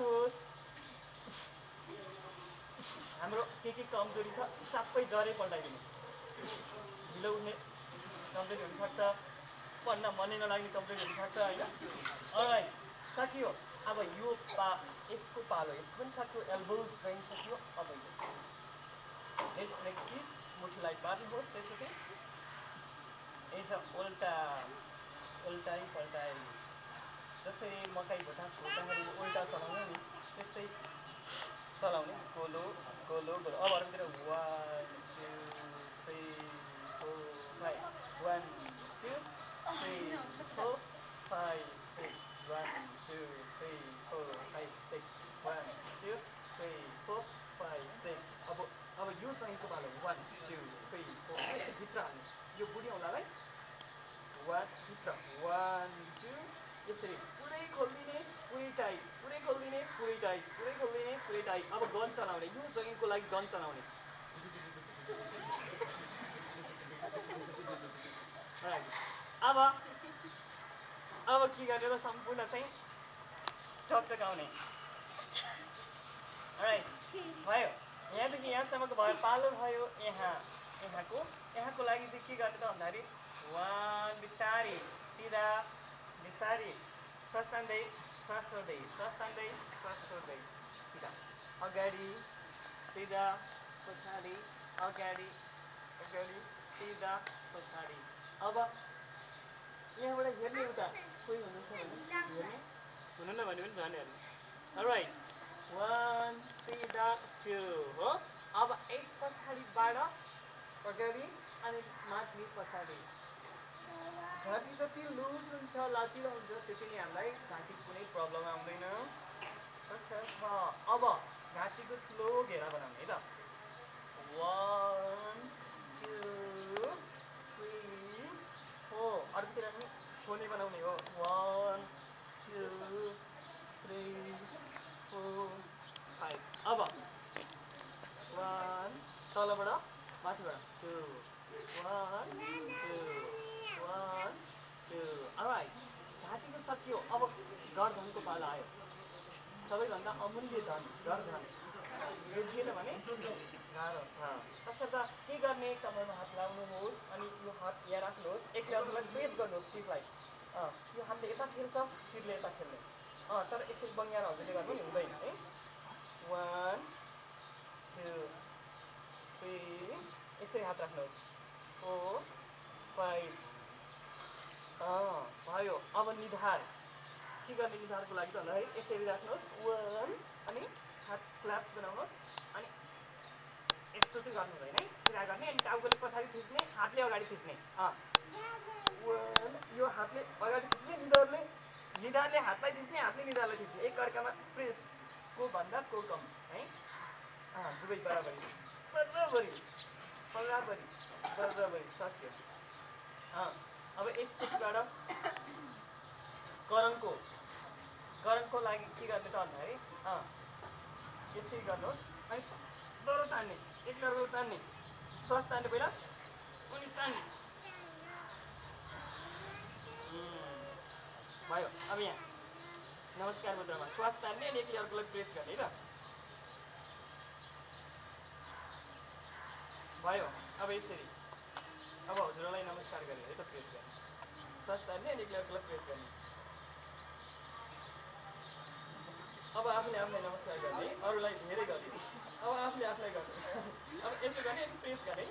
राख्नुहोस्। हाम्रो के कमजोरी छ सबै जरै पल्टाइदिनु। ढिलो उठ्ने कमजोरी हुनसक्छ, पढ्न मनै नलाग्ने कमजोरी हुनसक्छ होइन। अलराइट सकियो। अब यो यसको पालो, यसको पनि सक्यो, एल्बोज जोइन्ट सक्यो। अब मुठीलाई बाँध्नुहोस्। त्यसपछि यही छ उल्टा उल्टाइ पल्टाइ, जसरी मकै भुटा फुट्दाखेरि उल्टा चलाउने नि त्यस्तै चलाउने। गोलो गोलो गोलो। अब अरूतिर 1 2 3 4 5 1 2 3 4 5 6 1 2 3 4 5 6 1 2 3 4 5 6। अब यो जोइन्टको पालो 1 2 3 4 यसो भित्र हाल्नु। यो बुढी औँलालाई 1 भित्र 1 2 यसरी पुरै खोलिदिने, पुरै टाइट, पुरै खोलिदिने, पुरै टाइट, पुरै खोलिदिने, पुरै टाइट। अब गन चलाउने, यो जोइन्टको लागि गन चलाउने। अब के गर्ने त सम्पूर्ण चाहिँ टकटकाउने। राइट भयो। यहाँदेखि यहाँसम्मको भयो, पालो भयो यहाँको लागि चाहिँ के गर्ने त भन्दाखेरि 1 बिस्तारै सिधा बिस्तारै श्वास तान्दै श्वास छोड्दै श्वास तान्दै श्वास छोड्दै सिधा अगाडि सिधा पछाडि अगाडि अगाडि सिधा पछाडि। अब यहाँबाट हेर्ने उता कोही हुनुहुन्छ भने हेर्ने, हुनुहुन्न भने पनि झन् हेर्ने। अलराइट 1 सिधा 2 हो। अब एक पछाडिबाट अगाडि अनि माथि पछाडि। घाँटी जति लुज हुन्छ, लचिलो हुन्छ, त्यति नै हामीलाई घाँटीको कुनै प्रब्लम आउँदैन। अब घाँटीको ठुलो घेरा बनाउने है त। 1 2 3 4। अर्कोतिर पनि खोले बनाउने हो। 1 2 3 4 5। अब 1 तलबाट माथिबाट 2 1 2 1 2। अलराइट घाँटीको सकियो। अब गर्दनको पालो आयो। सबैभन्दा अमूल्य धन गर्दन। यो थिएन भने गाह्रो छ। तसर्थ के गर्ने, कमरमा हात लाउनुहोस् अनि यो हात यहाँ राख्नुहोस्। एकले अर्कोलाई प्रेस गर्नुहोस् शिरलाई। यो हातले यता खेल्छ, शिरले यता खेल्ने। तर यसरी बङ्ग्याएर हजुरले गर्नु नि हुँदैन है। 1 2 3 यसरी हात राख्नुहोस्। 4 5 भयो। अब निधार के गर्ने, निधारको लागि भन्दाखेरि यसरी राख्नुहोस् 1 अनि हात क्ल्याप्स बनाउनुहोस् अनि यस्तो चाहिँ गर्नु हुँदैन है, सिधा गर्ने अनि टाउकोले पछाडि थिच्ने, हातले अगाडि थिच्ने। 1 यो हातले अगाडि थिच्ने, निधारले हातलाई थिच्ने, हातले निधारलाई थिच्ने, एक अर्कामा प्रेस, को भन्दा को कम है। दुवै बराबरी बराबरी बराबरी बराबरी सक्यो। अब एकचोटिबाट गरमको लागि के गर्ने त भन्दाखेरि यसरी गर्नुहोस् अनि डोरो तान्ने, एक डोरो तान्ने, श्वास तान्ने पहिला अनि तान्ने। भयो। अब यहाँ नमस्कार मुद्रामा श्वास तान्ने अनि एकले अर्कोलाई प्रेस गर्ने ल। भयो। अब यसरी अब हजुरलाई नमस्कार गर्ने है त, प्रेस गर्ने, श्वास तान्ने अनि एकले अर्कोलाई प्रेस गर्ने। अब आफूले आफूलाई नमस्कार गर्ने, अरूलाई धेरै गर्ने। अब आफूले आफूलाई गर्ने। अब यसो गर्ने अनि प्रेस गर्ने।